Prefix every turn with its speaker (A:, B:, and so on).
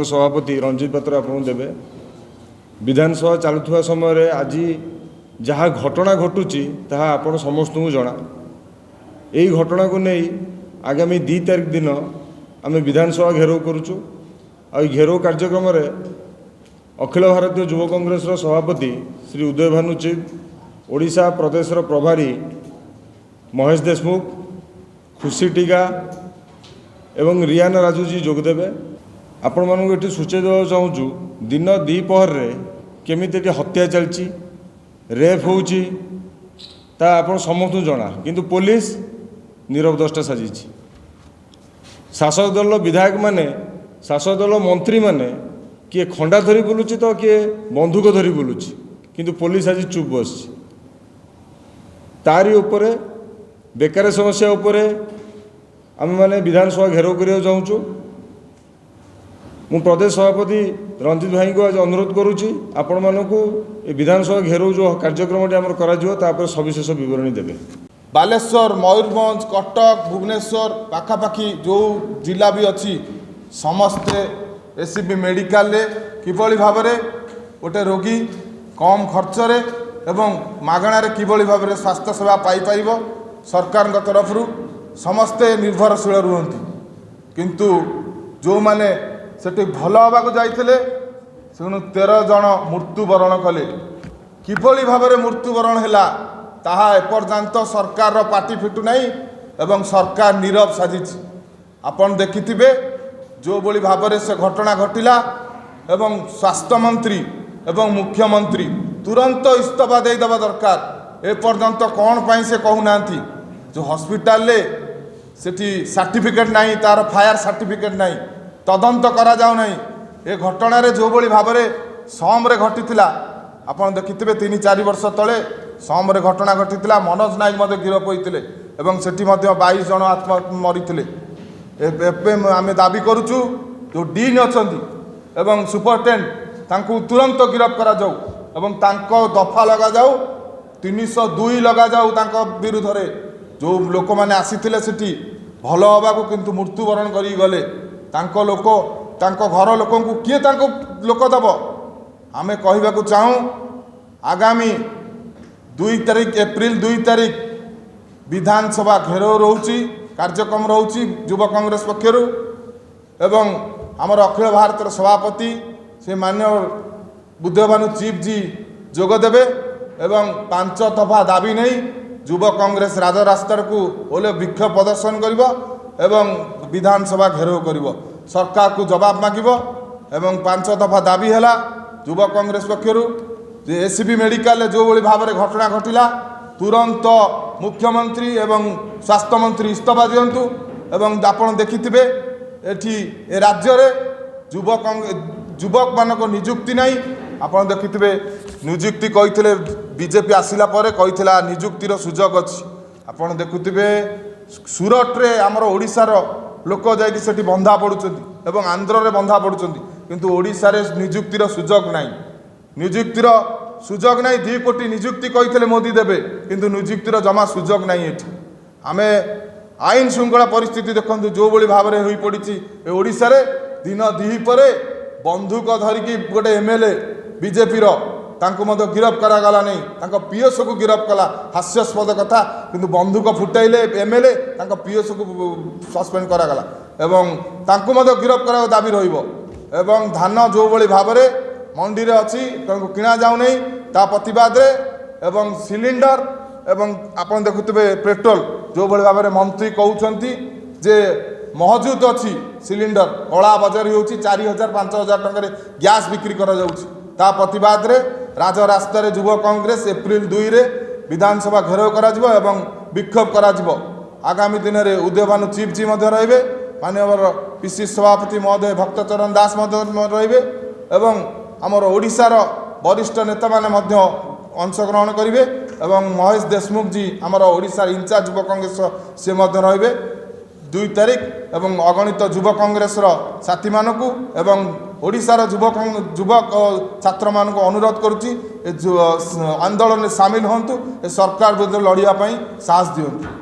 A: सभापति रंजित पात्र आपको देवे विधानसभा चलुवा समय आज जहाँ घटना घटुची ताहा आपण समस्त को जना यही घटना को नहीं आगामी 2 तारिख दिन आम विधानसभा घेराव करुचु घेराव कार्यक्रम अखिल भारतीय युव कांग्रेस सभापति श्री उदय भानु चिब ओडिशा प्रदेश प्रभारी महेश देशमुख खुशी टीका एवं रियाना राजूजी जोगदेवे। आपण मानक सूचय देवा चाहूँ दिन द्विपहर केमिति हत्या चलती रेप होची आपण समस्त जना किंतु पुलिस नीरव दृष्टा साजी शासक दल विधायक माने शासक दल मंत्री माने किए खंडा धरी बुलूची तो किए बंधुक धरी बुलूची किंतु पुलिस आज चुप बस तारी उपरे बेकार समस्या उपरे आम मैंने विधानसभा घेराव करने चाहूँ। मु प्रदेश सभापति रंजित भाई को आज अनुरोध करुच्ची आपण मानक विधानसभा घेराव जो कार्यक्रम आम कर सविशेष बरणी देवे।
B: बालेश्वर मयूरभंज कटक भुवनेश्वर पाखापाखि जो जिला भी अच्छी समस्ते एससीबी मेडिकल किभली भाव में गोटे रोगी कम खर्चरे एवं मागणार किभली भाव में स्वास्थ्य सेवा पाइपर सरकार तरफ समस्ते निर्भरशील रुहति किंतु जो माने सेठी भल हवाक जाइथिले से 13 जन मृत्युवरण कले किभली भाव में मृत्युवरण हैला ताहा एपर्यंत सरकार पार्टी फिटू नहीं एवं सरकार नीरव साजी आपन देखिथिबे जो बड़ी भाव में से घटना घटिला एवं स्वास्थ्य मंत्री एवं मुख्यमंत्री तुरंत इस्तीफा देदेवा दरकार एपर्यंत कौन पाई से कहूना जो हॉस्पिटल सेठी सर्टिफिकेट नहीं तार फायर सर्टिफिकेट नहीं तदंत करा जाऊ नहीं ए घटना जो बड़ी भाव में समरे घटी आपन देखिथिबे 3-4 वर्ष तले समरे घटना घटी मनोज नायक मध्य गिरफ होते 22 जन आत्मा मरी आम दाबी करुचु जो डीन अच्छा एवं सुपरटेंडेंट तांकु तुरंत गिरफ करा जाऊ एवं तांको दफा लगा जाऊ 302 लगा जाऊ तांको विरुद्ध रे जो लोक मैंने आसीथिले सेठी भल हवाको किंतु मृत्युवरण करी गले तांको लोक तांको घर लोक किए तांको लोक दब आमे कहबाकू चाहूँ आगामी 2 तारिख एप्रिल 2 तारिख विधानसभा घेराव रोची कार्यक्रम रोची युवा कांग्रेस पक्षर एवं आमर अखिल भारत सभापति से माननीय उदय भानु चिब जी जोगदेवे एवं 5 दफा दाबी नहीं युवा कांग्रेस राजरास्ता को ओले विक्षोभ प्रदर्शन करिवो एवं विधानसभा घेराव करिवो सरकार को जवाब मागिबो एवं 5 दफा दाबी हैला युवा कांग्रेस पक्षर एससीबी मेडिकल जो बड़ी भाव में घटना घटिला तुरंत मुख्यमंत्री एवं स्वास्थ्य मंत्री इस्तीफा दिंतु एवं आपन देखिथिबे एठी ए राज्य रे युवक मानक नियुक्ति नहीं आपन देखिथिबे नियुक्ति कहिथिले बीजेपी आसिला परे कहिथिला नियुक्तिर सुजोग अछि आपन देखुथिबे सूरत रे हमर ओडिसा रो लोक जाई सेठी बंधा पडुचंती एवं आंध्र रे बंधा पडुचंती किंतु ओडिसा रे नियुक्तिर सुजोग नहीं नियुक्तिर सुजोग नहीं 2 कोटी नियुक्ति कही मोदी देवे किंतु नियुक्तिर जमा सुजोग नहीं ये आम आईन श्रृंखला परिस्थिति देखो जो बड़ी भाव में हो पड़ी ओडिशा रे दिन द्विपहर बंधुक धरिकी गोटे एमएलए बीजेपी गिरफ करागला नहीं पीएस को गिरफ कला हास्यास्पद कथा किंतु बंधुक फुटाइले एमएलए पीएस को सस्पेंड करागला एवं गिरफ करा दाबी रही धान जो बड़ी भाव में मंडी रे अच्छी किणा जाऊ नहीं ता प्रतिवाद रे एवं सिलिंडर एवं आपन देखुथिबे पेट्रोल जो बड़ी भाव में मंत्री कहउछंती जे मौजूद अच्छी सिलिंडर कला बजारी होची 4000-5000 टंका गैस बिक्री करा जाउची ता प्रतिवाद रे राजरास्ता रे युवा कांग्रेस एप्रिल 2 रे विधानसभा घेराव करा जिवो एवं विक्षोभ करा जिवो आगामी दिन रे उदय भानु चिब जी मध्य रहिबे माननीय पीसी सभापति महोदय भक्तचरण दास मध्य रहिबे एवं आमर ओडिशार वरिष्ठ नेता माने मध्य अंशग्रहण करेंगे एवं महेश देशमुख जी आमर ओडिशा इंचार्ज युवा कांग्रेस से मध्य रहिबे 2 तारिख एवं अगणित युवा कांग्रेस साथी मानकू एवं ओडिशार युवक छात्र मानक अनुरोध करुच्ची आंदोलन में सामिल हूँ सरकार विरुद्ध लड़ाई साहस दियंतु।